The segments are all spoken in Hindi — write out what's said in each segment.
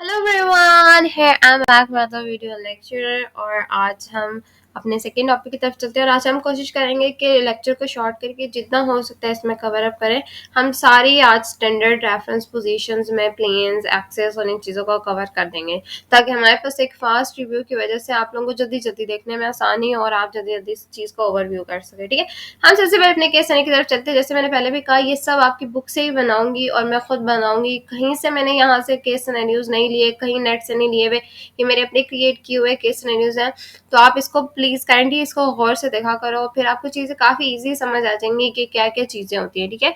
Hello everyone, here I am back with another video lecture. और आज हम अपने सेकेंड टॉपिक की तरफ चलते हैं और आज हम कोशिश करेंगे कि लेक्चर को शॉर्ट करके जितना हो सकता है इसमें कवर अप करें। हम सारी आज स्टैंडर्ड रेफरेंस पोजीशंस में प्लेन्स, एक्सेस और इन चीज़ों को कवर कर देंगे ताकि हमारे पास एक फास्ट रिव्यू की वजह से आप लोगों को जल्दी जल्दी देखने में आसानी हो और आप जल्दी जल्दी इस चीज़ को ओवरव्यू कर सकें। ठीक है, हम सबसे पहले अपने केस स्टडी की तरफ चलते हैं। जैसे मैंने पहले भी कहा, ये सब आपकी बुक से ही बनाऊंगी और मैं खुद बनाऊंगी, कहीं से मैंने यहाँ से केस सिनेरियोज नहीं लिए, कहीं नेट से नहीं लिए हुए, ये मेरे अपने क्रिएट किए हुए केस सिनेरियोज हैं। तो आप इसको प्लीज काइंडली इसको गौर से देखा करो, फिर आपको चीजें काफी इजी समझ आ जाएंगी कि क्या क्या चीजें होती है। ठीक है,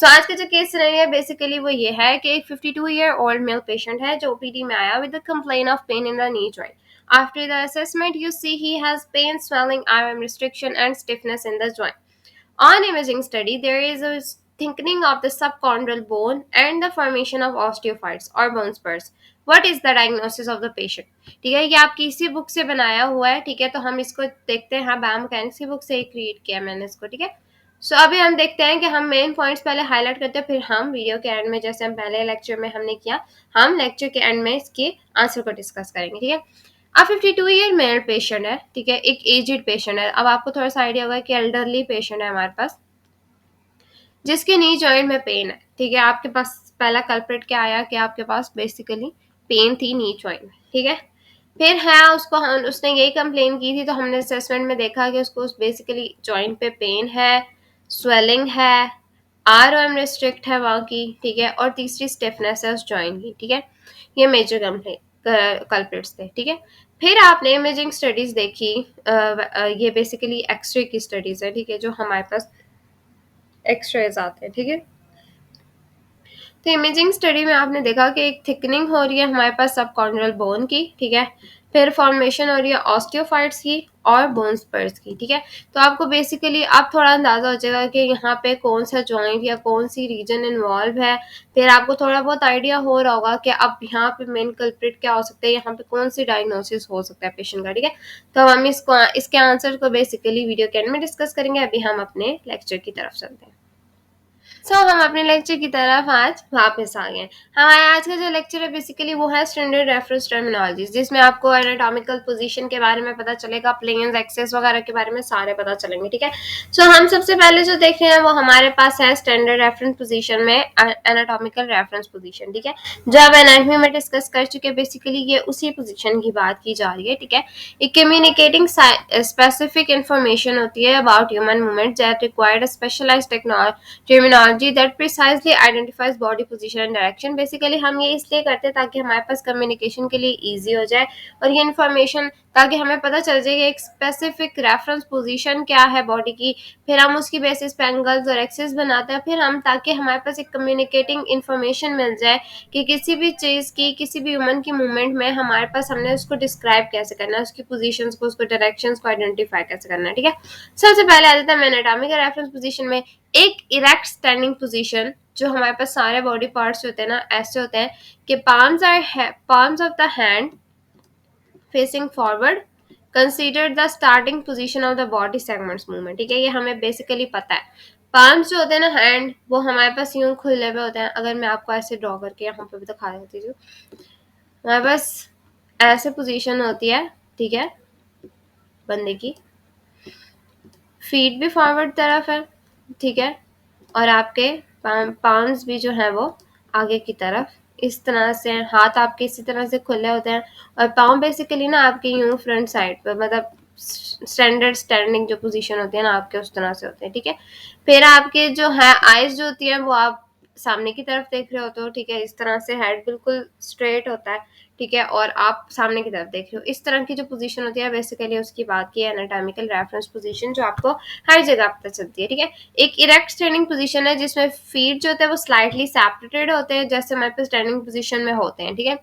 तो आज का जो केस सिनेरियो है बेसिकली वो ये है कि एक 52-year-old मेल पेशेंट है जो ओपीडी में आया with the complain of pain in the knee joint. After the assessment, you see he has pain, swelling, arm restriction, and stiffness in the joint. On imaging study, there is a thickening of the subchondral bone and the formation of osteophytes or bone spurs. What is the diagnosis of the patient? ठीक है, ये आपकी इसी बुक से बनाया हुआ है। ठीक है, तो हम इसको देखते हैं। हाँ, बायोमैकेनिक्स की बुक से ही क्रिएट किया मैंने इसको। ठीक है, सो अभी हम देखते हैं कि हम मेन पॉइंट्स पहले हाईलाइट करते हैं, फिर हम वीडियो के एंड में, जैसे हम पहले लेक्चर में हमने किया, हम लेक्चर के एंड में इसके आंसर को डिस्कस करेंगे। ठीक है, अब 52 ईयर मेल पेशेंट है। ठीक है, एक एजिड पेशेंट है। अब आपको थोड़ा सा आइडिया होगा कि एल्डरली पेशेंट है हमारे पास, जिसके नी जॉइंट में पेन है। ठीक है, आपके पास पहला कल्प्रिट क्या आया कि आपके पास बेसिकली पेन थी नी जॉइंट में। ठीक है, फिर है उसको उसने यही कंप्लेन की थी, तो हमने असेसमेंट में देखा कि उसको बेसिकली जॉइंट पे पेन है, स्वेलिंग है, आर्म रिस्ट्रिक्ट है वहाँ की। ठीक है, और तीसरी स्टिफनेस है उस जॉइंट की। ठीक है, ये मेजर कंप्लेन कल्प्रिट्स थे। ठीक है, फिर आपने इमेजिंग स्टडीज देखी। ये बेसिकली एक्सरे की स्टडीज है। ठीक है, जो हमारे पास एक्सरेज आते हैं। ठीक है, तो इमेजिंग स्टडी में आपने देखा कि एक थिकनिंग हो रही है हमारे पास सबकॉन्ड्रल बोन की। ठीक है, फिर फॉर्मेशन हो रही है ऑस्टियोफाइट्स की और बोन स्पर्स की। ठीक है, तो आपको बेसिकली आप थोड़ा अंदाजा हो जाएगा कि यहाँ पे कौन सा जॉइंट या कौन सी रीजन इन्वॉल्व है। फिर आपको थोड़ा बहुत आइडिया हो रहा होगा कि अब यहाँ पे मेन कल्प्रिट क्या हो सकता है, यहाँ पे कौन सी डायग्नोसिस हो सकता है पेशेंट का। ठीक है, तो हम इसके आंसर को बेसिकली वीडियो के एंड में डिस्कस करेंगे। अभी हम अपने लेक्चर की तरफ चलते हैं। हम अपने लेक्चर की तरफ आज वापस आ गए। हमारा आज का जो लेक्चर है बेसिकली वो है स्टैंडर्ड रेफरेंस टर्मिनोलॉजीज, जिसमें आपको एनाटॉमिकल पोजीशन के बारे में पता चलेगा, प्लेन्स, एक्सेस वगैरह के बारे में सारे पता चलेंगे। ठीक है, हम सबसे पहले जो देख रहे हैं वो हमारे पास है स्टैंडर्ड रेफरेंस पोजीशन में एनाटॉमिकल रेफरेंस पोजीशन। ठीक है, जो अब एनाटॉमी में डिस्कस कर चुके, बेसिकली ये उसी पोजीशन की बात की जा रही है। ठीक है, एक कम्युनिकेटिंग स्पेसिफिक इंफॉर्मेशन होती है about human movement that required specialised terminology that precisely identifies body position and direction. Basically हम ये इसलिए करते हैं ताकि हमारे पास कम्युनिकेशन के लिए ईजी हो जाए और ये इन्फॉर्मेशन ताकि हमें पता चल जाए कि एक स्पेसिफिक रेफरेंस पोजीशन क्या है बॉडी की, फिर हम उसकी बेसिस पे एंगल्स और एक्सिस बनाते हैं, फिर हम ताकि हमारे पास एक कम्युनिकेटिंग इन्फॉर्मेशन मिल जाए कि किसी भी चीज़ की, किसी भी ह्यूमन की मूवमेंट में हमारे पास हमने उसको डिस्क्राइब कैसे करना है, उसकी पोजीशंस को, उसको डायरेक्शंस को आइडेंटिफाई कैसे करना है। ठीक है, सबसे पहले आ जाता है एनाटॉमिकल रेफरेंस पोजीशन में एक इरेक्ट स्टैंडिंग पोजीशन। जो हमारे पास सारे बॉडी पार्ट्स होते हैं ना, ऐसे होते हैं कि palms of the hand facing forward, consider the starting position of the body segments movement. ठीक है, ये हमें बेसिकली पता है। पाल्म्स जो होते हैं ना हैंड, वो हमारे पास यूं खुले हुए होते हैं। अगर मैं आपको ऐसे ड्रॉ करके यहाँ पे भी दिखा देती हूँ, हमारे पास ऐसे पोजीशन होती है। ठीक है, बंदे की फीट भी फॉरवर्ड तरफ है। ठीक है, और आपके पाम्स भी जो है वो आगे की तरफ इस तरह से, हाथ आपके इसी तरह से खुले होते हैं और पाँव बेसिकली ना आपके यूं फ्रंट साइड पर, मतलब स्टैंडर्ड स्टैंडिंग जो पोजीशन होती है ना आपके, उस तरह से होते हैं। ठीक है, फिर आपके जो है आईज जो होती है वो आप सामने की तरफ देख रहे होते हो। ठीक है, इस तरह से हेड बिल्कुल स्ट्रेट होता है। ठीक है, और आप सामने की तरफ देख रहे हो। इस तरह की जो पोजीशन होती है बेसिकली उसकी बात की है एनाटॉमिकल रेफरेंस पोजीशन, जो आपको हर जगह पता चलती है। ठीक है, एक इरेक्ट स्टैंडिंग पोजीशन है जिसमें फीट जो होते हैं वो स्लाइटली सेपरेटेड होते हैं, जैसे हमारे पास स्टैंडिंग पोजीशन में होते हैं। ठीक है,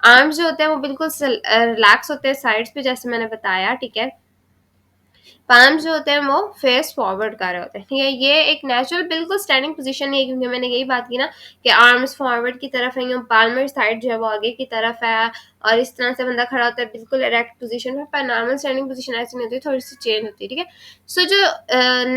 आर्म्स जो होते हैं वो बिल्कुल रिलैक्स होते हैं साइड्स पे, जैसे मैंने बताया। ठीक है, पाम्स जो होते हैं वो फेस फॉरवर्ड कर रहे होते हैं। ठीक है, ये एक नेचुरल बिल्कुल स्टैंडिंग पोजीशन है, क्योंकि मैंने यही बात की ना कि आर्म्स फॉरवर्ड की तरफ है, पाल्मर साइड जो है वो आगे की तरफ है और इस तरह से बंदा खड़ा होता है बिल्कुल इरेक्ट पोजीशन में, पर नॉर्मल स्टैंडिंग पोजीशन ऐसी नहीं होती, थोड़ी सी चेंज होती है, ठीक है। सो जो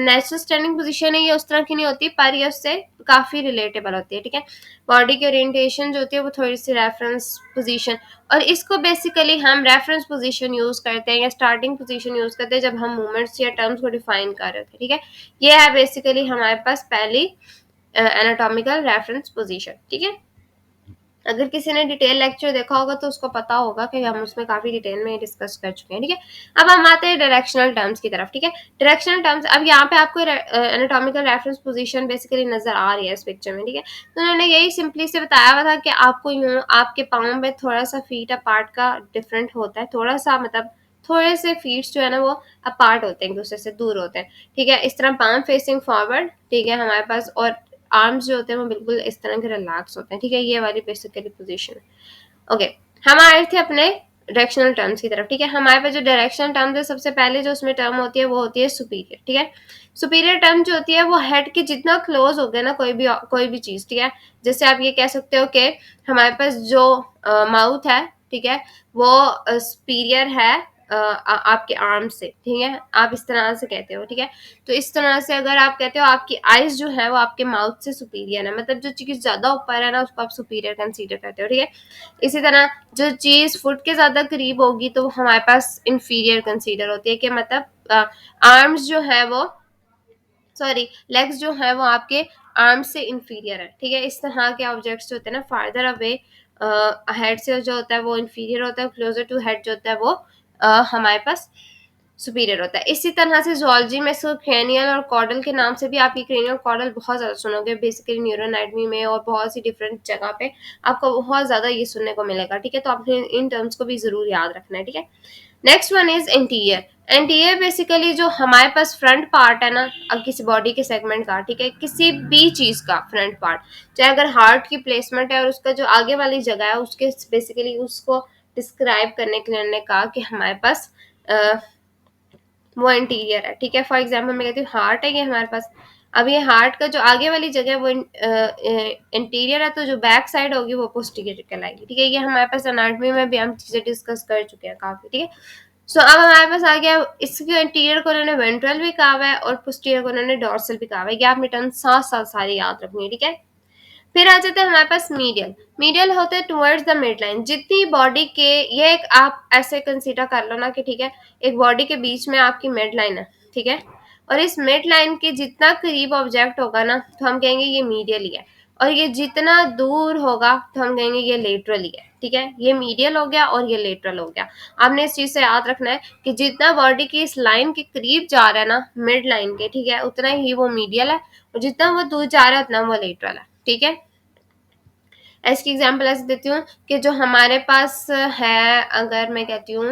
नेचुरल स्टैंडिंग पोजीशन है ये उस तरह की नहीं होती, पर ये उससे काफ़ी रिलेटेबल होती है, ठीक है। बॉडी की ओरिएंटेशन जो होती है वो थोड़ी सी रेफरेंस पोजीशन, और इसको बेसिकली हम रेफरेंस पोजीशन यूज़ करते हैं या स्टार्टिंग पोजीशन यूज़ करते हैं जब हम मूवमेंट्स या टर्म्स को डिफाइन कर रहे होते हैं, ठीक है। ये है बेसिकली हमारे पास पहली एनाटॉमिकल रेफरेंस पोजीशन, ठीक है। अगर किसी ने डिटेल लेक्चर देखा होगा तो उसको पता होगा कि हम उसमें काफी डिटेल में डिस्कस कर चुके हैं, ठीक है। अब हम आते हैं डायरेक्शनल टर्म्स की तरफ, ठीक है। डायरेक्शनल टर्म्स, अब यहाँ पे आपको एनाटॉमिकल रेफरेंस पोजीशन बेसिकली नजर आ रही है इस पिक्चर में, ठीक है। तो उन्होंने यही सिंपली से बताया हुआ था कि आपको यूं आपके पाँव में थोड़ा सा फीट अपार्ट का डिफरेंट होता है, थोड़ा सा मतलब थोड़े से फीट्स जो है ना वो अपार्ट होते हैं, एक दूसरे से दूर होते हैं, ठीक है। इस तरह पाम फेसिंग फॉरवर्ड, ठीक है, हमारे पास, और आर्म्स जो होते हैं वो बिल्कुल इस तरह के रिलैक्स होते हैं, ठीक है। ये वाली बेसिकली पोजीशन है। ओके, हम आए थे अपने डायरेक्शनल टर्म्स की तरफ, ठीक है। हमारे पास जो डायरेक्शनल टर्म्स है सबसे पहले जो उसमें टर्म होती है वो होती है सुपीरियर, ठीक है। सुपीरियर टर्म जो होती है वो हेड के जितना क्लोज हो गया ना कोई भी चीज, ठीक है। जैसे आप ये कह सकते हो कि हमारे पास जो माउथ है, ठीक है, वो सुपीरियर है आपके आर्म से, ठीक है, आप इस तरह से कहते हो, ठीक है। तो इस तरह से अगर आप कहते हो आपकी आइज जो है वो आपके माउथ से सुपीरियर है, मतलब जो चीज ज्यादा ऊपर है ना उसको आप सुपीरियर कंसीडर करते हो, ठीक है। इसी तरह जो चीज फुट के ज्यादा करीब होगी तो हमारे पास इंफीरियर कंसीडर होती है, कि मतलब आर्म्स जो है वो, सॉरी, लेग्स जो है वो आपके आर्म से इंफीरियर है, ठीक है। इस तरह के ऑब्जेक्ट्स जो होते हैं ना फार्दर अवे हेड से जो होता है वो इंफीरियर होता है, क्लोजर टू हेड जो होता है वो हमारे पास सुपीरियर होता है। इसी तरह से जूलॉजी में इसको क्रेनियल और कॉर्डल के नाम से भी आप ये क्रेनियल कॉर्डल बहुत ज़्यादा सुनोगे बेसिकली न्यूरोएनाटमी में और बहुत सी डिफरेंट जगह पे आपको बहुत ज़्यादा ये सुनने को मिलेगा, ठीक है। तो आपने इन टर्म्स को भी ज़रूर याद रखना है, ठीक है। Next one is anterior. Anterior basically जो हमारे पास फ्रंट पार्ट है ना, अब किसी बॉडी के सेगमेंट का, ठीक है, किसी भी चीज का फ्रंट पार्ट, चाहे अगर हार्ट की प्लेसमेंट है और उसका जो आगे वाली जगह है उसके बेसिकली उसको डिस्क्राइब करने के लिए उन्होंने कहा कि हमारे पास वो एंटीरियर है, ठीक है। फॉर एग्जाम्पल मैं कहती हूँ हार्ट है ये हमारे पास, अब ये हार्ट का जो आगे वाली जगह है वो इंटीरियर है, तो जो बैक साइड होगी वो पोस्टीरियर कहलाएगी, ठीक है। ये हमारे पास एनाटॉमी में भी हम चीजें डिस्कस कर चुके हैं काफी, ठीक है। सो अब हमारे पास आ गया इसके इंटीरियर को उन्होंने वेंट्रल भी कहा हुआ है और पोस्टीरियर को उन्होंने डॉर्सल भी कहा हुआ है, ये आपने टर्म साथ साथ सारी याद रखनी है, ठीक है। फिर आ जाता है हमारे पास मीडियल। मीडियल होते हैं टुवर्ड्स द मिड लाइन, जितनी बॉडी के, ये एक आप ऐसे कंसीडर कर लो ना कि ठीक है एक बॉडी के बीच में आपकी मिड लाइन है, ठीक है, और इस मिड लाइन के जितना करीब ऑब्जेक्ट होगा ना तो हम कहेंगे ये मीडियल ही है, और ये जितना दूर होगा तो हम कहेंगे ये लेटरल ही है, ठीक है। ये मीडियल हो गया और ये लेटरल हो गया। आपने इस चीज से याद रखना है कि जितना बॉडी की इस लाइन के करीब जा रहा है ना मिड लाइन के, ठीक है, उतना ही वो मीडियल है, और जितना वो दूर जा रहा है उतना वो लेटरल है, ठीक है। इसकी एग्जाम्पल ऐसे देती हूँ कि जो हमारे पास है, अगर मैं कहती हूँ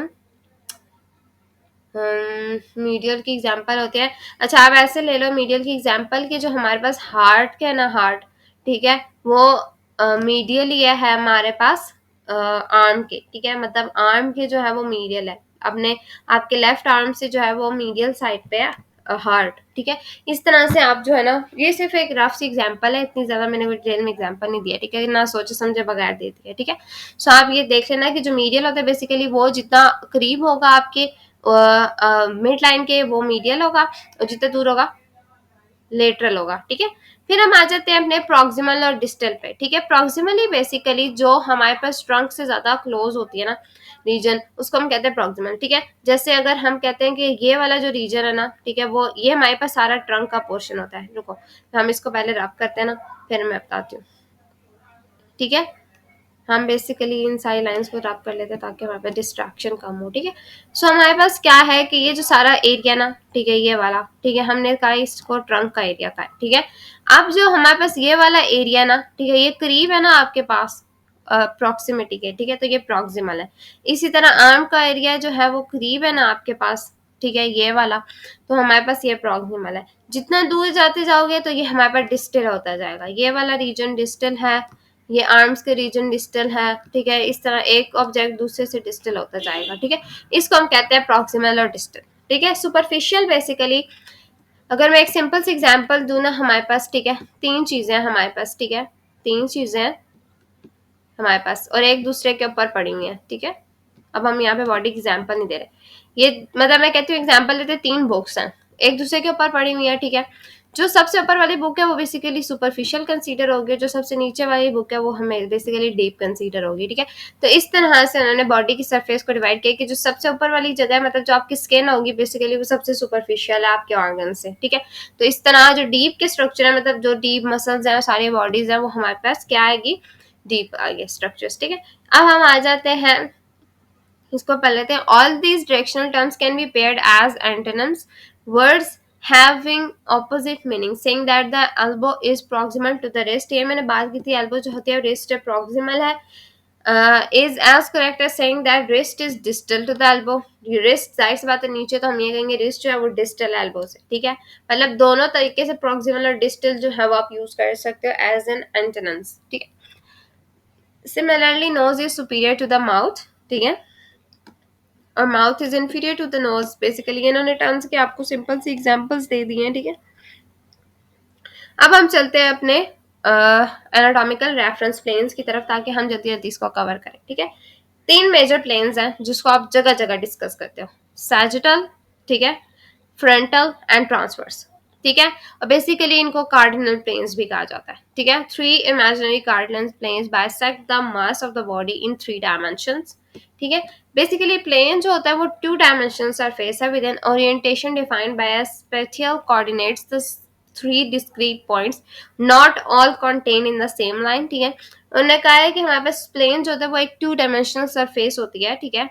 मीडियल की एग्जाम्पल होती है, अच्छा आप ऐसे ले लो मीडियल की एग्जाम्पल कि जो हमारे पास हार्ट के ना हार्ट, ठीक है, वो मीडियल ही है हमारे पास आर्म के, ठीक है, मतलब आर्म के जो है वो मीडियल है, अपने आपके लेफ्ट आर्म से जो है वो मीडियल साइड पे है हार्ट, ठीक है। इस तरह से आप जो है ना, ये सिर्फ एक रफ सी एग्जांपल है, इतनी ज्यादा मैंने कोई डिटेल में एग्जांपल नहीं दिया, ठीक है, ना सोचे समझे बगैर दे दिया, ठीक है। सो आप ये देख लेना कि जो मीडियल होता है बेसिकली वो जितना करीब होगा आपके मिड लाइन के वो मीडियल होगा, और जितना दूर होगा लेटरल होगा, ठीक है। फिर हम आ जाते हैं अपने प्रॉक्सिमल और डिस्टल पे, ठीक है। प्रॉक्सिमली बेसिकली जो हमारे पास ट्रंक से ज्यादा क्लोज होती है ना रीजन, उसको हम कहते हैं प्रॉक्सिमल, ठीक है। जैसे अगर हम कहते हैं कि ये वाला जो रीजन है ना, ठीक है, वो ये हमारे पास सारा ट्रंक का पोर्शन होता है, रुको हम इसको पहले रब करते हैं ना फिर मैं बताती हूँ, ठीक है। हम बेसिकली इन सारी लाइंस को रब कर लेते हैं ताकि हमारे पास डिस्ट्रैक्शन कम हो, ठीक है। सो हमारे पास क्या है कि ये जो सारा एरिया ना, ठीक है, ये वाला, ठीक है, हमने कहा इसको ट्रंक का एरिया का है, ठीक है। अब जो हमारे पास ये वाला एरिया ना, ठीक है, ये करीब है ना आपके पास प्रॉक्सिमिटी के, ठीक है, तो ये प्रॉक्सिमल है। इसी तरह आर्म का एरिया जो है वो करीब है ना आपके पास, ठीक है, ये वाला, तो हमारे पास ये प्रॉक्सिमल है। जितना दूर जाते जाओगे तो ये हमारे पास डिस्टल होता जाएगा, ये वाला रीजन डिस्टल है, ये आर्म्स के रीजन डिस्टल है, ठीक है। इस तरह एक ऑब्जेक्ट दूसरे से डिस्टल होता जाएगा, ठीक है। इसको हम कहते हैं प्रॉक्सिमल और डिस्टल, ठीक है। सुपरफिशियल बेसिकली अगर मैं एक सिंपल सी एग्जांपल दूं ना हमारे पास, ठीक है, तीन चीजें हैं हमारे पास, ठीक है, तीन चीजें हैं हमारे पास, और एक दूसरे के ऊपर पड़ी हुई है, ठीक है। अब हम यहाँ पे बॉडी की एग्जाम्पल नहीं दे रहे, ये मतलब मैं कहती हूँ एग्जाम्पल देते, 3 बुक्स हैं एक दूसरे के ऊपर पड़ी हुई है, ठीक है। जो सबसे ऊपर वाली बुक है वो बेसिकली सुपरफिशियल कंसीडर होगी, जो सबसे नीचे वाली बुक है वो हमें बेसिकली डीप कंसीडर होगी, ठीक है। तो इस तरह से उन्होंने बॉडी की सरफेस को डिवाइड किया कि जो सबसे ऊपर वाली जगह है, मतलब जो आपकी स्किन होगी बेसिकली, वो सबसे सुपरफिशियल है आपके ऑर्गन से, ठीक है। तो इस तरह जो डीप के स्ट्रक्चर है, मतलब जो डीप मसल्स हैं, सारी बॉडीज है, वो हमारे पास क्या आएगी, डीप आएगी स्ट्रक्चर्स, ठीक है। अब हम आ जाते हैं, इसको पढ़ लेते हैं। All these directional terms can be paired as antonyms, words having opposite meaning, saying that the elbow is proximal to the wrist। ये मैंने बात की थी, elbow जो होती है wrist proximal है, is as correct as saying that wrist is distal to the elbow। wrist जाहिर सी बात है नीचे, तो हम ये कहेंगे wrist जो है वो distal elbow से, ठीक है। मतलब दोनों तरीके से proximal और distal जो है वो आप यूज कर सकते हो as an antonyms, ठीक है। Similarly nose is superior to the mouth, ठीक है, और mouth is inferior to the nose. Basically इन्होंने टर्म्स के आपको सिंपल सी एग्जांपल्स दे दिए हैं, ठीक है। अब हम चलते हैं अपने एनाटॉमिकल रेफरेंस प्लेन्स की तरफ, ताकि हम जल्दी जल्दी इसको कवर करें, ठीक है। 3 मेजर प्लेन्स हैं जिसको आप जगह जगह डिस्कस करते हो, सैजिटल, ठीक है, फ्रंटल एंड ट्रांसवर्स, ठीक है। और बेसिकली इनको कार्डिनल प्लेन्स भी कहा जाता है, ठीक है। 3 imaginary cardinal planes bisect the mass of the body in 3 dimensions, ठीक है। बेसिकली प्लेन जो होता है वो 2 डायमेंशनल सरफेस है with an orientation defined by a spatial coordinates the 3 discrete points not all contained in the same line, ठीक है। उन्होंने कहा है कि हमारे पास प्लेन जो होता है वो एक 2 डायमेंशनल सरफेस होती है, ठीक है।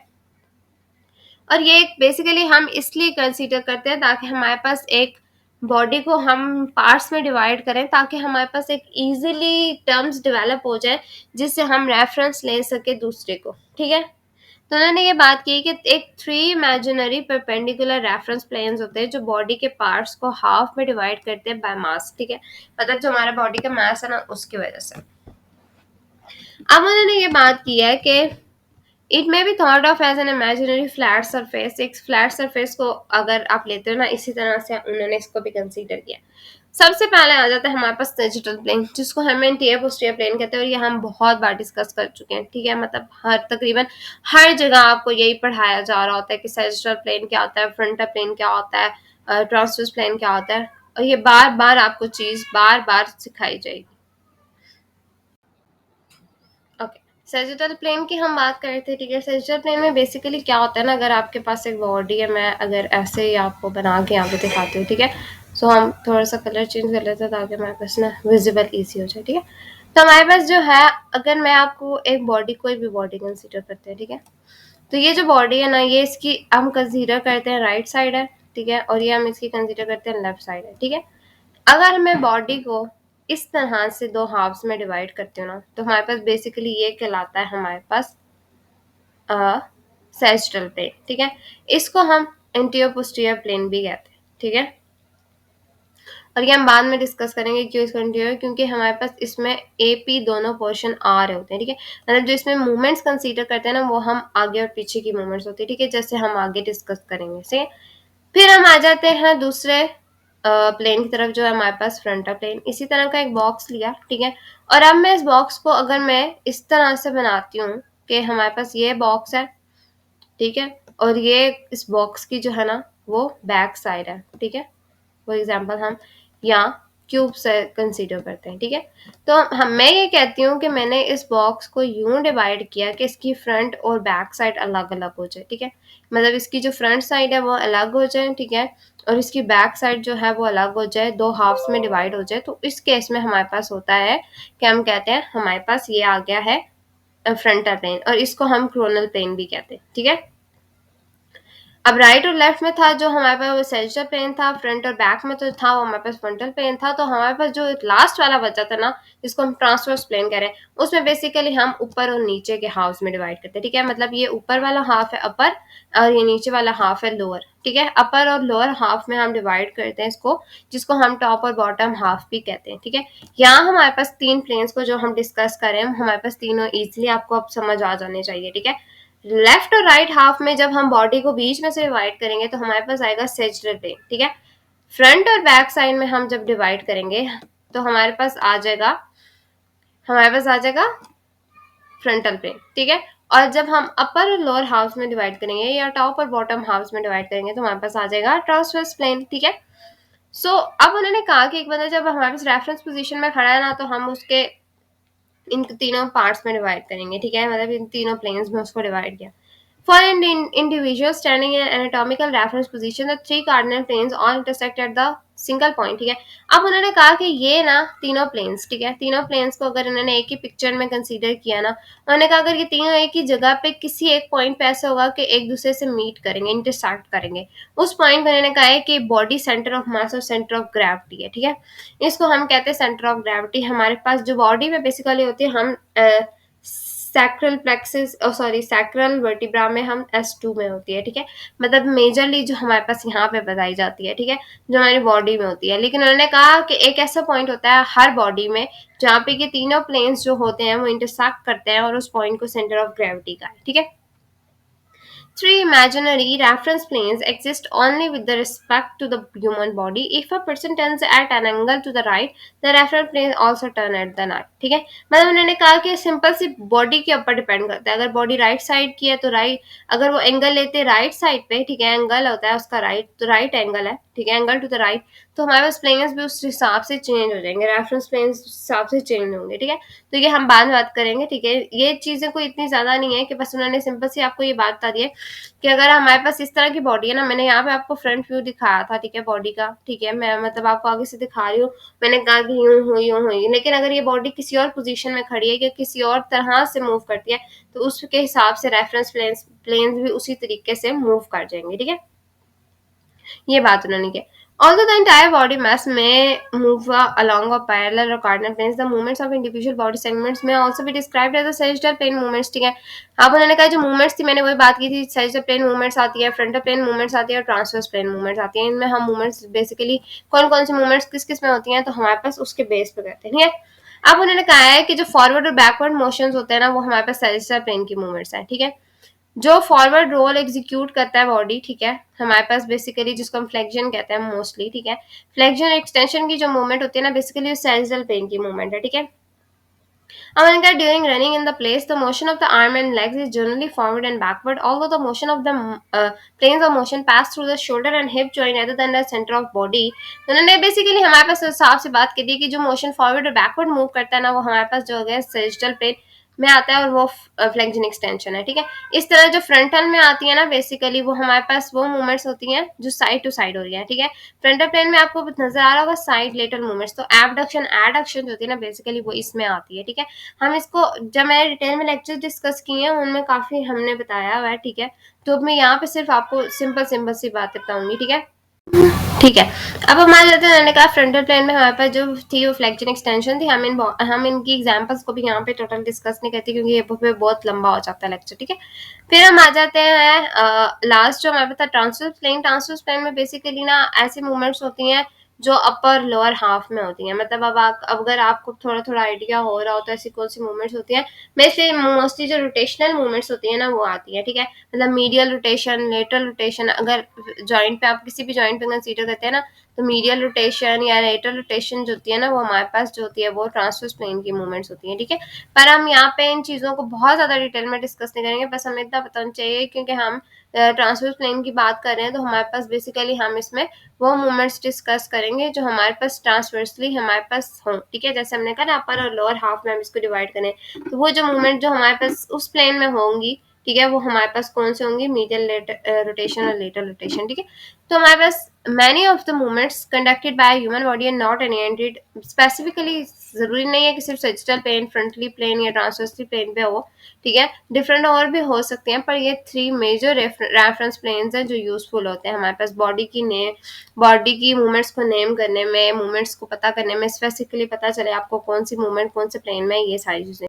और ये बेसिकली हम इसलिए कंसीडर करते हैं ताकि हमारे पास एक बॉडी को हम पार्ट्स में डिवाइड करें, ताकि हमारे पास एक इजीली टर्म्स डेवलप हो जाए जिससे हम रेफरेंस ले सके दूसरे को, ठीक है। तो उन्होंने ये बात की कि एक 3 इमेजिनरी परपेंडिकुलर रेफरेंस प्लेन्स होते हैं जो बॉडी के पार्ट्स को हाफ में डिवाइड करते हैं बाय मास, ठीक है। मतलब जो हमारा बॉडी का मास है ना, उसकी वजह से। अब उन्होंने ये बात की है कि it may be thought of as an imaginary flat surface. एक फ्लैट सरफेस को अगर आप लेते हो ना, इसी तरह से उन्होंने इसको भी कंसीडर किया। सबसे पहले आ जाता है हमारे पास सैजिटल प्लेन, जिसको हम एंटीरियर पोस्टीरियर प्लेन कहते हैं, और ये हम बहुत बार डिस्कस कर चुके हैं, ठीक है। मतलब तकरीबन हर जगह आपको यही पढ़ाया जा रहा होता है कि सैजिटल प्लेन क्या होता है, फ्रंटल प्लेन क्या होता है, ट्रांसवर्स प्लेन क्या होता है, और ये बार बार आपको चीज बार बार सिखाई जाएगी। ओके, सैजिटल प्लेन की हम बात कर रहे थे, ठीक है। सैजिटल प्लेन में बेसिकली क्या होता है ना, अगर आपके पास एक बॉडी है, मैं अगर ऐसे ही आपको बना के यहाँ पे दिखाती हूँ, ठीक है। सो हम थोड़ा सा कलर चेंज कर लेते हैं ताकि हमारे पास ना विजिबल ईजी हो जाए, ठीक है। तो हमारे पास जो है, अगर मैं आपको एक बॉडी, कोई भी बॉडी कंसिडर करते हैं, ठीक है, तो ये जो बॉडी है ना, ये इसकी हम कंसिडर करते हैं राइट साइड है, ठीक है, और ये हम इसकी कंसिडर करते हैं लेफ्ट साइड है, ठीक है। अगर मैं बॉडी को इस तरह से 2 हाफ्स में डिवाइड करती हूँ ना, तो हमारे पास बेसिकली ये कहलाता है हमारे पास सैजिटल प्लेन, ठीक है। इसको हम एंटीरियर पोस्टीरियर प्लेन भी कहते हैं, ठीक है। और ये हम बाद में डिस्कस करेंगे क्यों इसको एंटीरियर, क्योंकि हमारे पास इसमें एपी दोनों पोर्शन आ रहे होते हैं, ठीक है। मतलब जो इसमें मूवमेंट्स कंसीडर करते हैं ना, वो हम आगे और पीछे की मूवमेंट्स होती है, ठीक है, जैसे हम आगे डिस्कस करेंगे से। फिर हम आ जाते हैं दूसरे प्लेन की तरफ, जो है हमारे पास फ्रंटल प्लेन। इसी तरह का एक बॉक्स लिया, ठीक है, और अब मैं इस बॉक्स को अगर मैं इस तरह से बनाती हूँ कि हमारे पास ये बॉक्स है, ठीक है, और ये इस बॉक्स की जो है ना वो बैक साइड है, ठीक है। फॉर एग्जाम्पल हम यहाँ क्यूब से कंसीडर करते हैं, ठीक है। तो मैं ये कहती हूँ कि मैंने इस बॉक्स को यूं डिवाइड किया कि इसकी फ्रंट और बैक साइड अलग अलग हो जाए, ठीक है। मतलब इसकी जो फ्रंट साइड है वो अलग हो जाए, ठीक है, और इसकी बैक साइड जो है वो अलग हो जाए, 2 हाफ्स में डिवाइड हो जाए। तो इस केस में हमारे पास होता है कि हम कहते हैं हमारे पास ये आ गया है फ्रंटल प्लेन, और इसको हम क्रोनल प्लेन भी कहते हैं, ठीक है। अब राइट और लेफ्ट में था जो हमारे पास वो सैजिटल प्लेन था, फ्रंट और बैक में तो था वो हमारे पास फ्रंटल प्लेन था। तो हमारे पास जो लास्ट वाला बचा था ना, जिसको हम ट्रांसवर्स प्लेन कह रहे हैं, उसमें बेसिकली हम ऊपर और नीचे के हाफ्स में डिवाइड करते हैं, ठीक है। मतलब ये ऊपर वाला हाफ है अपर, और ये नीचे वाला हाफ है लोअर, ठीक है। अपर और लोअर हाफ में हम डिवाइड करते हैं इसको, जिसको हम टॉप और बॉटम हाफ भी कहते हैं, ठीक है। यहाँ हमारे पास 3 प्लेन्स को जो हम डिस्कस करें, हमारे पास तीनों इजिली आपको अब समझ आ जाने चाहिए, ठीक है। लेफ्ट और राइट हाफ में जब हम बॉडी को बीच में से डिवाइड करेंगे तो हमारे पास आएगा सैजिटल प्लेन, ठीक है। फ्रंट और बैक साइड में हम जब डिवाइड करेंगे तो हमारे पास आ जाएगा फ्रंटल प्लेन, ठीक है। और जब हम अपर और लोअर हाउस में डिवाइड करेंगे या टॉप और बॉटम हाउस में डिवाइड करेंगे तो हमारे पास आ जाएगा ट्रांसवर्स प्लेन, ठीक है। सो अब उन्होंने कहा कि एक बंदा जब हमारे पास रेफरेंस पोजीशन में खड़ा है ना, तो हम उसके इन तीनों पार्ट्स में डिवाइड करेंगे, ठीक है, मतलब इन तीनों प्लेन्स में उसको डिवाइड किया। For an individual standing in an anatomical reference position, the three cardinal planes all intersect at the single point, ठीक है। अब उन्होंने कहा कि ये ना तीनों प्लेन्स, ठीक है, तीनों प्लेन्स को अगर इन्होंने एक ही पिक्चर में कंसीडर किया ना, उन्होंने कहा अगर ये तीनों एक ही जगह पे किसी एक पॉइंट पे ऐसा होगा कि एक दूसरे से मीट करेंगे, इंटरसेक्ट करेंगे, उस पॉइंट पे इन्होंने कहा है कि बॉडी सेंटर ऑफ मास और सेंटर ऑफ ग्रेविटी है, ठीक है। इसको हम कहते हैं सेंटर ऑफ ग्रेविटी। हमारे पास जो बॉडी में बेसिकली होती है, हम sacral plexus sorry sacral vertebra में हम S2 में होती है, ठीक है, मतलब मेजरली जो हमारे पास यहाँ पे बताई जाती है, ठीक है, जो हमारी बॉडी में होती है। लेकिन उन्होंने कहा कि एक ऐसा पॉइंट होता है हर बॉडी में जहाँ पे कि तीनों प्लेन्स जो होते हैं वो इंटरसेक्ट करते हैं और उस पॉइंट को सेंटर ऑफ ग्रेविटी का है, ठीक है। Three imaginary reference planes exist only with the respect to the human body. If a person turns at an angle to the right, the reference plane also turn at the right. ठीक है, मतलब उन्होंने कहा कि सिंपल सी बॉडी के ऊपर डिपेंड करता है। अगर बॉडी राइट साइड की है तो राइट, अगर वो एंगल लेते राइट साइड पे, ठीक है, एंगल होता है उसका राइट, तो राइट एंगल है, ठीक है, एंगल टू द राइट, तो हमारे पास प्लेन्स भी उस हिसाब से चेंज हो जाएंगे, रेफरेंस प्लेन्स उस हिसाब से चेंज होंगे, ठीक है। तो ये हम बाद में बात करेंगे, ठीक है। ये चीजें कोई इतनी ज्यादा नहीं है कि बस उन्होंने सिंपल सी आपको ये बात बता दी है कि अगर हमारे पास इस तरह की बॉडी है ना, मैंने यहाँ पे आपको फ्रंट व्यू दिखाया था, ठीक है, बॉडी का, ठीक है, मैं मतलब आपको आगे से दिखा रही हूँ, मैंने कहा कि यूं हुई, लेकिन अगर ये बॉडी किसी और पोजीशन में खड़ी है या किसी और तरह से मूव करती है तो उसके हिसाब से रेफरेंस प्लेन्स भी उसी तरीके से मूव कर जाएंगे, ठीक है। ये बात उन्होंने की। Although the entire body mass may move along a parallel or cardinal planes, the movements of individual body segments may also be described as the sagittal plane movements, ठीक है। अब उन्होंने कहा जो मूवमेंट्स थी, मैंने वही बात की थी, sagittal plane मूवमेंट्स आती है, फ्रंटल प्लेन मूवमेंट्स आती है और ट्रांसवर्स प्लेन मूवमेंट्स आती है। इनमें हम मूवमेंट्स बेसिकली कौन कौन सी मूवमेंट्स किस किस में होती हैं तो हमारे पास उसके बेस पे करते हैं, ठीक है। अब उन्होंने कहा है कि जो फॉरवर्ड और बैकवर्ड मोशंस होते हैं ना, वो हमारे पास sagittal प्लेन की मूवमेंट्स हैं, ठीक है। जो फॉरवर्ड रोल एग्जीक्यूट करता है बॉडी, ठीक है, हमारे पास बेसिकली जिसको हम फ्लेक्शन कहते हैं मोस्टली, ठीक है, फ्लेक्शन एक्सटेंशन की जो मूवमेंट होती है ना, बेसिकली सैजिटल प्लेन की मूवमेंट है, ठीक है। अब during running in the place, the motion of the arm and legs is generally forward and backward, although the motion of the planes of motion pass through the shoulder and hip joint rather than the center of body। तो उन्होंने बेसिकली हमारे पास हिसाब से बात की थी कि जो मोशन फॉरवर्ड और बैकवर्ड मूव करता है ना, वो हमारे पास जो हो गया सैजिटल प्लेन में आता है और वो फ्लेक्शन एक्सटेंशन है, ठीक है। इस तरह जो फ्रंटल में आती है ना, बेसिकली वो हमारे पास वो मूवमेंट्स होती हैं जो साइड टू साइड हो रही है, ठीक है। फ्रंटल प्लेन में आपको नजर आ रहा होगा साइड लेटरल मूवमेंट्स, तो एबडक्शन एडक्शन जो होती है ना, बेसिकली वो इसमें आती है, ठीक है। हम इसको जब मैंने डिटेल में लेक्चर डिस्कस किए हैं उनमें काफी हमने बताया हुआ है, ठीक है। तो मैं यहाँ पे सिर्फ आपको सिंपल सिंपल सी बातें बताऊंगी, ठीक है, ठीक है। अब हमारे जाते हैं, मैंने कहा फ्रंटल प्लेन में हमारे पास जो थी वो फ्लेक्शन एक्सटेंशन थी। हम इनकी एग्जांपल्स को भी यहाँ पे टोटल डिस्कस नहीं करती क्योंकि ये बहुत लंबा हो जाता है लेक्चर, ठीक है। फिर हम आ जाते हैं लास्ट जो हमारे पास ट्रांसवर्स प्लेन। ट्रांसवर्स प्लेन में बेसिकली ना ऐसी मूवमेंट्स होती हैं जो अपर लोअर हाफ में होती हैं। मतलब अब अगर आपको थोड़ा थोड़ा आइडिया हो रहा हो तो ऐसी कौन सी मूवमेंट्स होती हैं, वैसे मोस्टली जो रोटेशनल मूवमेंट्स होती है ना वो आती है, ठीक है। मतलब मीडियल रोटेशन, लेटरल रोटेशन, अगर जॉइंट पे आप किसी भी जॉइंट पे कंसीडर करते हैं ना, तो मीडियल रोटेशन या लेटरल रोटेशन जो होती है ना, वो हमारे पास जो होती है वो ट्रांसवर्स प्लेन की मूवमेंट्स होती है, ठीक है। पर हम यहाँ पे इन चीज़ों को बहुत ज़्यादा डिटेल में डिस्कस नहीं करेंगे, बस हमें इतना पता चाहिए क्योंकि हम ट्रांसवर्स प्लेन की बात कर रहे हैं तो हमारे पास बेसिकली हम इसमें वो मूवमेंट्स डिस्कस करेंगे जो हमारे पास ट्रांसवर्सली हमारे पास हों, ठीक है। जैसे हमने कहा ना अपर और लोअर हाफ में हम इसको डिवाइड करें, तो वो जो मूवमेंट जो हमारे पास उस प्लेन में होंगी, ठीक है, वो हमारे पास कौन से होंगी, मीडियल रोटेशन और लेटरल रोटेशन, ठीक है। तो हमारे पास many of the movements conducted by human body are not oriented specifically, जरूरी नहीं है कि सिर्फ सैजिटल प्लेन, फ्रंटली प्लेन या ट्रांसवर्सली प्लेन पे हो, ठीक है, डिफरेंट और भी हो सकते हैं, पर ये थ्री मेजर रेफरेंस प्लेन्स हैं जो यूजफुल होते हैं हमारे पास बॉडी की मूवमेंट्स को नेम करने में, मूवमेंट्स को पता करने में, स्पेसिफिकली पता चले आपको कौन सी मूवमेंट कौन से प्लेन में, ये सारी चीजें।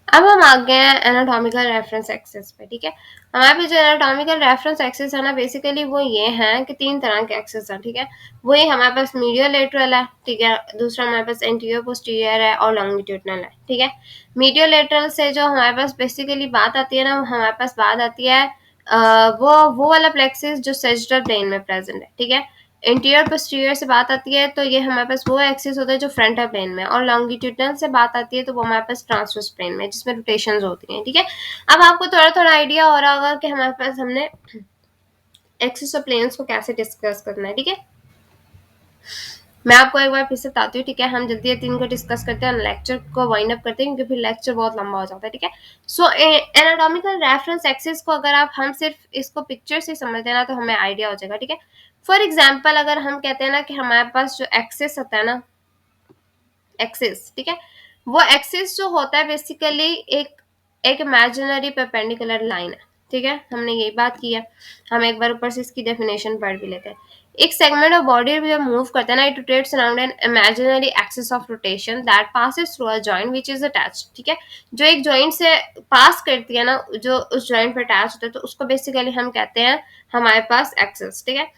अब हम आ गए हैं एनाटॉमिकल रेफरेंस एक्सेस पे, ठीक है। हमारे पास जो एनाटॉमिकल रेफरेंस एक्सेस है ना, बेसिकली वो ये हैं कि तीन तरह के एक्सेस हैं, ठीक है। वही हमारे पास मीडियो लेटरल है, ठीक है, दूसरा हमारे पास एंटीरियर पोस्टीरियर है और लॉन्गिट्यूडनल है, ठीक है। मीडियो लेटरल से जो हमारे पास बेसिकली बात आती है ना, हमारे पास बात आती है वो वाला प्लेक्सिस जो सैजिटल प्लेन में प्रेजेंट है, ठीक है। इंटीरियर पोस्टीरियर से बात आती है तो ये हमारे पास वो एक्सिस होता है जो फ्रंटल प्लेन में, और लॉन्गिट्यूडनल से बात आती है तो वो हमारे पास ट्रांसवर्स प्लेन में जिसमें रोटेशंस होती हैं, ठीक है। अब आपको थोड़ा थोड़ा आइडिया हो रहा होगा कि हमारे पास हमने एक्सिस और प्लेन्स को कैसे डिस्कस करना है, ठीक है। मैं आपको एक बार फिर से बताती हूँ, ठीक है। हम जल्दी जल्दी इनको डिस्कस करते हैं, लेक्चर को वाइंड अप करते हैं क्योंकि फिर लेक्चर बहुत लंबा हो जाता है, ठीक है। सो एनाटॉमिकल रेफरेंस एक्सिस को अगर हम सिर्फ इसको पिक्चर से समझते हैं ना तो हमें आइडिया हो जाएगा, ठीक है। फॉर एग्जाम्पल अगर हम कहते हैं ना कि हमारे पास जो एक्सिस होता है ना, एक्सिस, ठीक है, वो एक्सिस जो होता है बेसिकली एक इमेजिनरी परपेंडिकुलर लाइन है, ठीक है। हमने यही बात की है। हम एक बार ऊपर से इसकी डेफिनेशन पढ़ भी लेते हैं। एक सेगमेंट ऑफ बॉडी जब मूव करता है ना, it rotates around an imaginary axis of rotation that passes through a joint which is attached, ठीक है। जो एक जॉइंट से पास करती है ना, जो उस जॉइंट पर अटैच होता है, तो उसको बेसिकली हम कहते हैं हमारे पास एक्सिस, ठीक है।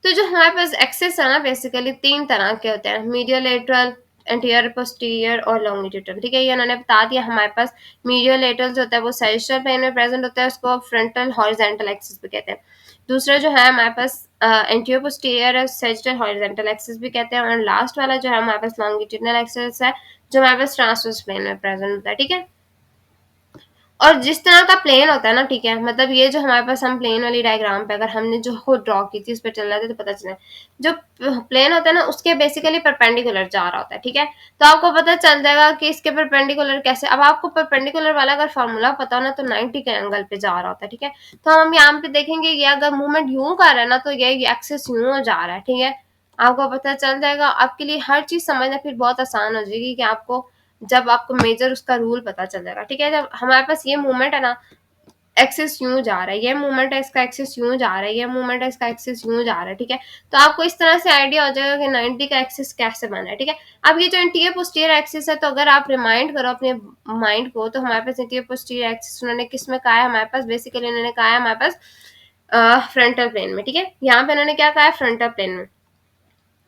तो जो हमारे पास एक्सिस है ना बेसिकली तीन तरह के होते हैं, मीडियल लेटरल, एंटीरियर पोस्टीरियर और लॉन्गिट्यूडनल, ठीक है। ये उन्होंने बता दिया। हमारे पास मीडियल लेटरल जो होता है वो सैजिटल प्लेन में प्रेजेंट होता है, उसको फ्रंटल हॉरिजॉन्टल एक्सिस भी कहते हैं। दूसरा जो है हमारे पास anterior posterior sagittal horizontal axis भी कहते हैं, और लास्ट वाला जो है हमारे पास लॉन्गिट्यूडनल एक्सिस है जो हमारे पास ट्रांसवर्स प्लेन में प्रेजेंट होता है, ठीक है। और जिस तरह का प्लेन होता है ना, ठीक है, मतलब ये जो हमारे पास हम प्लेन वाली डायग्राम पे अगर हमने जो खुद ड्रॉ की थी उस पर चल रहा था तो पता चला जो प्लेन होता है ना उसके बेसिकली परपेंडिकुलर जा रहा होता है, ठीक है। तो आपको पता चल जाएगा कि इसके परपेंडिकुलर कैसे। अब आपको परपेंडिकुलर वाला अगर फॉर्मूला पता हो ना तो 90 के एंगल पे जा रहा होता है, ठीक है। तो हम यहाँ पे देखेंगे ये अगर मूवमेंट यूं कर रहा है ना तो ये एक्सिस यूं जा रहा है, ठीक है। आपको पता चल जाएगा। आपके लिए हर चीज समझना फिर बहुत आसान हो जाएगी कि आपको जब आपको मेजर उसका रूल पता चल जाएगा, ठीक है। जब हमारे पास ये मूवमेंट है ना, एक्सिस यूं जा रहा है, ये मूवमेंट है इसका एक्सिस यूं जा रहा है, ये मूवमेंट है इसका एक्सिस यूं जा रहा है, ठीक है। तो आपको इस तरह से आइडिया हो जाएगा कि 90 का एक्सिस कैसे बना है, ठीक है। अब ये जो इंटीरियर पोस्टीरियर एक्सिस है, तो अगर आप रिमाइंड करो अपने माइंड को तो हमारे पास इंटीरियर पोस्टीरियर एक्सिस उन्होंने किस में कहा है, हमारे पास बेसिकली उन्होंने कहा है हमारे पास फ्रंटल प्लेन में, ठीक है। यहाँ पे उन्होंने क्या कहा है, फ्रंटल प्लेन में।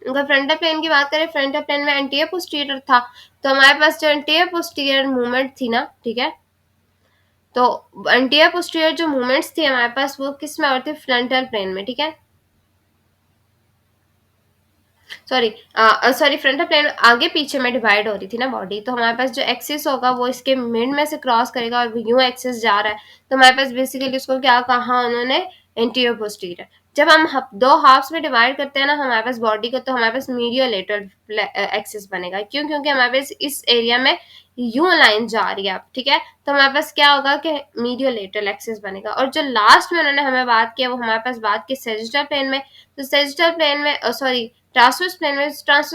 अगर फ्रंटल प्लेन की बात करें, फ्रंटल प्लेन में एंटीरियर पोस्टीरियर था, तो हमारे पास जो एंटीरियर पोस्टीरियर मूवमेंट थी ना, ठीक है, तो एंटीरियर पोस्टीरियर जो मूवमेंट्स थी हमारे पास वो किस में होती है, फ्रंटल प्लेन में, ठीक है। सॉरी फ्रंटल प्लेन आगे पीछे में डिवाइड हो रही थी ना बॉडी, तो हमारे पास जो एक्सिस होगा वो इसके मिड में से क्रॉस करेगा और यूं एक्सिस जा रहा है, तो हमारे पास बेसिकली उसको क्या कहा उन्होंने, एंटीरियर पोस्टीरियर। जब हम दो हाफ्स में डिवाइड करते हैं ना हमारे पास बॉडी को, तो हमारे पास मीडियल लेटरल एक्सिस बनेगा। क्यों? क्योंकि हमारे पास इस एरिया में यूं लाइन जा रही है, ठीक है। तो हमारे पास क्या होगा कि मीडियल लेटरल एक्सिस बनेगा। और जो लास्ट में उन्होंने हमें बात किया वो हमारे पास बात की सेजिटल प्लेन में, तो सेजिटल प्लेन में सॉरी ट्रांसवर्स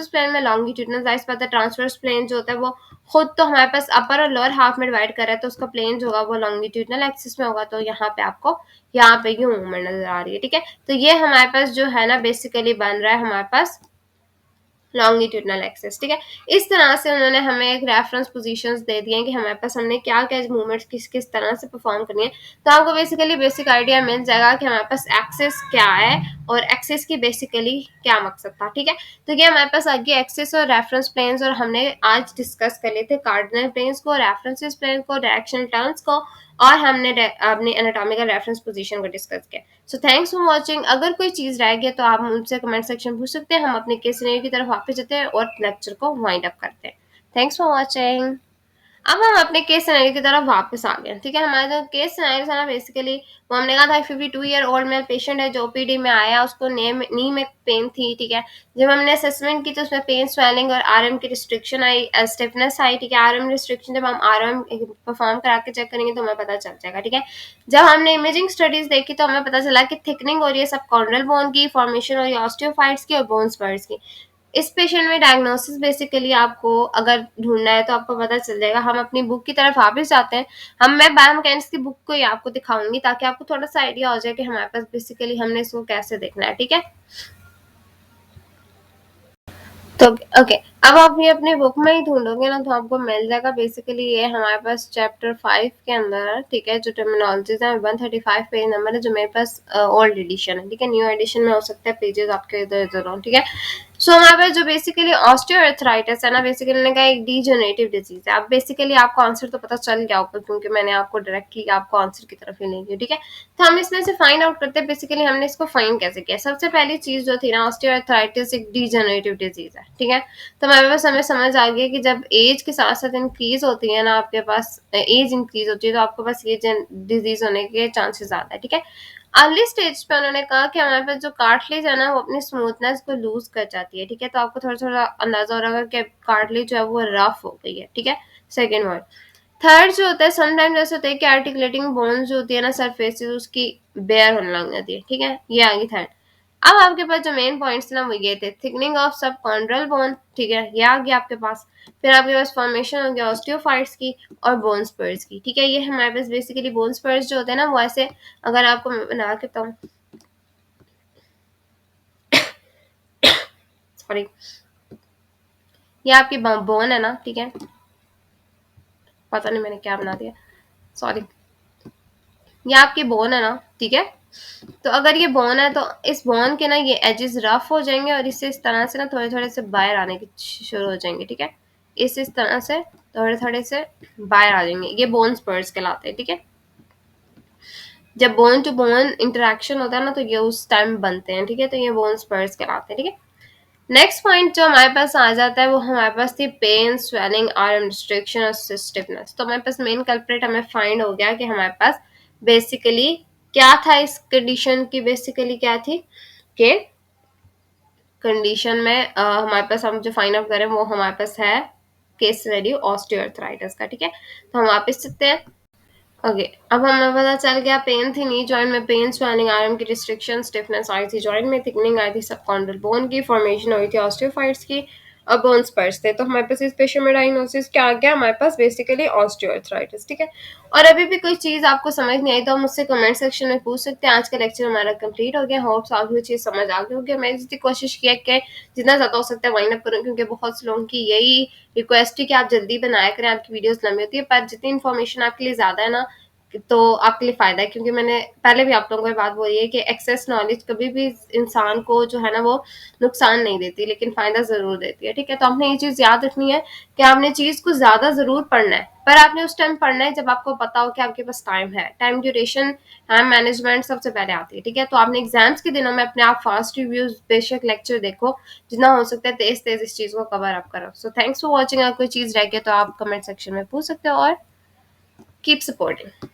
प्लेन में लॉन्गिट्यूडनल जाहिर बात है, ट्रांसवर्स प्लेन जो होता है वो खुद तो हमारे पास अपर और लोअर हाफ में डिवाइड कर रहा है, तो उसका प्लेन जो होगा वो लॉन्गिट्यूडनल एक्सिस में होगा। तो यहाँ पे आपको यहाँ पे ये मूवमेंट नजर आ रही है, ठीक है। तो ये हमारे पास जो है ना बेसिकली बन रहा है हमारे पास लॉन्गिट्यूडनल एक्सिस, ठीक है। इस तरह से उन्होंने हमें एक रेफरेंस पोजीशंस दे दिए हैं कि हमारे पास हमने क्या क्या मूवमेंट्स किस किस तरह से परफॉर्म करनी है। तो आपको बेसिकली बेसिक आइडिया मिल जाएगा कि हमारे पास एक्सिस क्या है और एक्सिस की बेसिकली क्या मकसद था, ठीक है। तो ये हमारे पास आगे एक्सिस और रेफरेंस प्लेन्स, और हमने आज डिस्कस कर लिए थे कार्डिनल प्लेन्स को, रेफरेंस प्लेन को, डायरेक्शनल टर्न्स को, और हमने अपनी एनाटॉमिकल रेफरेंस पोजीशन को डिस्कस किया। So thanks for watching. अगर कोई चीज़ रह गई तो आप मुझसे कमेंट सेक्शन पूछ सकते हैं। हम अपने केस सिनेरियो की तरफ वापस जाते हैं और लेक्चर को वाइंड अप करते हैं। Thanks for watching. अब हम अपने केस सिनेरियो की तरफ वापस आ गए, ठीक है। हमारा जो केस सिनेरियो था ना बेसिकली वो हमने कहा था 52-ईयर-ओल्ड मेल पेशेंट है जो ओपीडी में आया, उसको नी में पेन थी, ठीक है। जब हमने असेसमेंट की तो उसमें पेन, स्वेलिंग और आरएम की रिस्ट्रिक्शन आई, स्टिफनेस आई, ठीक है। आरएम रिस्ट्रिक्शन जब हम आरएम परफॉर्म करा के चेक करेंगे तो हमें पता चल जाएगा, ठीक है। जब हमने इमेजिंग स्टडीज देखी तो हमें पता चला कि थिकनिंग हो रही है सबकॉन्ड्रल बोन की, फॉर्मेशन हो रही है ऑस्टियोफाइट्स की और बोन स्पर्स की। इस पेशेंट में डायग्नोसिस बेसिकली आपको अगर ढूंढना है तो आपको पता चल जाएगा। हम अपनी बुक की तरफ वापस जाते हैं। मैं बायोमैकेनिक्स की बुक को ही आपको दिखाऊंगी ताकि आपको थोड़ा सा आइडिया हो जाए कि हमारे पास बेसिकली हमने इसको कैसे देखना है, ठीक है। तो ओके, अब आप ये अपनी बुक में ही ढूंढोगे ना तो आपको मिल जाएगा। बेसिकली ये हमारे पास चैप्टर 5 के अंदर है, ठीक है। जो टर्मिनोलॉजीज है 135 पेज नंबर है, जो मेरे पास ओल्ड एडिशन है, ठीक है। न्यू एडिशन में हो सकता है पेजेस आपके इधर उधर हो, ठीक है। सो हमारे पास जो बेसिकली ऑस्टियोआर्थराइटिस है ना, बेसिकली मैंने कहा एक डीजेनरेटिव डिजीज है। अब बेसिकली आपको आंसर तो पता चल गया होगा क्योंकि मैंने आपको डायरेक्टली आपको आंसर की तरफ ही नहीं किया, ठीक है। तो हम इसमें से फाइंड आउट करते हैं बेसिकली हमने इसको फाइंड कैसे किया। सबसे पहली चीज जो थी ना, ऑस्टियोआर्थराइटिस एक डीजेनरेटिव डिजीज है, ठीक है। तो हमारे पास हमें समझ आ गया कि जब एज के साथ साथ इंक्रीज होती है ना, आपके पास एज इंक्रीज होती है तो आपके पास ये डिजीज होने के चांसेस ज्यादा है, ठीक है। अर्ली स्टेज पे उन्होंने कहा कि हमारे पास जो कार्टिलेज है ना वो अपनी स्मूथनेस को लूज कर जाती है, ठीक है। तो आपको थोड़ा थोड़ा अंदाजा हो रहा है कि कार्टिलेज जो है वो रफ हो गई है, ठीक है। Second word. थर्ड जो होता है, समटाइम जैसे होता है कि आर्टिकुलेटिंग बोन्स जो होती है ना सरफेसेस उसकी बेयर होने लग जाती है, ठीक है। ये आ गई थर्ड। अब आपके पास जो मेन पॉइंट्स ना वो ये थे, थिकनिंग ऑफ सबकॉन्ड्रल बोन, ठीक है, ये आ गया आपके पास। फिर आपके पास फॉर्मेशन हो गया ऑस्टियोफाइट्स की और बोन स्पर्स की, ठीक है। ये हमारे पास बेसिकली बोन स्पर्स जो होते हैं ना वो ऐसे, अगर आपको मैं बना के बताऊं, सॉरी, ये आपकी बोन है ना, ठीक है, पता नहीं मैंने क्या बना दिया, सॉरी, ये आपकी बोन है ना, ठीक है। तो अगर ये बोन है तो इस बोन के ना ये एजेस रफ हो जाएंगे और इससे इस तरह से ना थोड़े थोड़े से बाहर आने की शुरू हो जाएंगे, ठीक है। इस तरह से थोड़े थोड़े से बाहर आ जाएंगे, ये बोन स्पर्स कहलाते हैं, ठीक है। जब बोन टू बोन इंटरेक्शन होता है ना तो ये उस टाइम बनते हैं, ठीक है। तो ये बोन स्पर्स कहलाते हैं, ठीक है। नेक्स्ट पॉइंट जो हमारे पास आ जाता है वो हमारे पास थी पेन, स्वेलिंग, आर्म रिस्ट्रिक्शन और स्टिफनेस। तो हमारे पास मेन कल्प्रेट हमें फाइंड हो गया कि हमारे पास बेसिकली क्या था इस कंडीशन की, बेसिकली क्या थी कि कंडीशन में हमारे पास हम जो फाइंड आउट करें वो हमारे पास है केस स्टडी ऑस्टियोआर्थराइटिस का, ठीक है। तो हम वापस चलते हैं। ओके, अब हमें पता चल गया पेन थी नी जॉइंट में, पेन, स्वेलिंग, आर्म की रिस्ट्रिक्शन, स्टिफनेस आई थी जॉइंट में, थिकनिंग आई थी सबकॉन्ड्रल बोन की, फॉर्मेशन हुई थी ऑस्टियोफाइट्स की और बोन स्पर्स थे। तो हमारे पास इस पेशेंट में डायग्नोसिस क्या आ गया, हमारे पास बेसिकली ऑस्टियोआर्थराइटिस, ठीक है। और अभी भी कोई चीज आपको समझ नहीं आई तो आप मुझसे कमेंट सेक्शन में पूछ सकते हैं। आज का लेक्चर हमारा कंप्लीट हो गया, होप्स आपको वो चीज समझ आ गई होगी। मैंने जितनी कोशिश किया कि जितना ज्यादा हो सकता है वाइंड अप करूँ, क्योंकि बहुत से लोगों की यही रिक्वेस्ट है कि आप जल्दी बनाया करें, आपकी वीडियोस लंबी होती है, पर जितनी इन्फॉर्मेशन आपके लिए ज्यादा है ना तो आपके लिए फायदा है। क्योंकि मैंने पहले भी आप लोगों को ये बात बोली है कि एक्सेस नॉलेज कभी भी इंसान को जो है ना वो नुकसान नहीं देती लेकिन फायदा जरूर देती है, ठीक है। तो आपने ये चीज याद रखनी है कि आपने चीज को ज्यादा जरूर पढ़ना है, पर आपने उस टाइम पढ़ना है जब आपको पता हो कि आपके पास टाइम है। टाइम ड्यूरेशन, टाइम मैनेजमेंट सबसे पहले आती है, ठीक है। तो आपने एग्जाम्स के दिनों में अपने आप फास्ट रिव्यूज बेशक लेक्चर देखो, जितना हो सकता है तेज तेज इस चीज को कवर अप करो। So thanks for watching. अगर कोई चीज रह गई तो आप कमेंट सेक्शन में पूछ सकते हो और कीप सपोर्टिंग।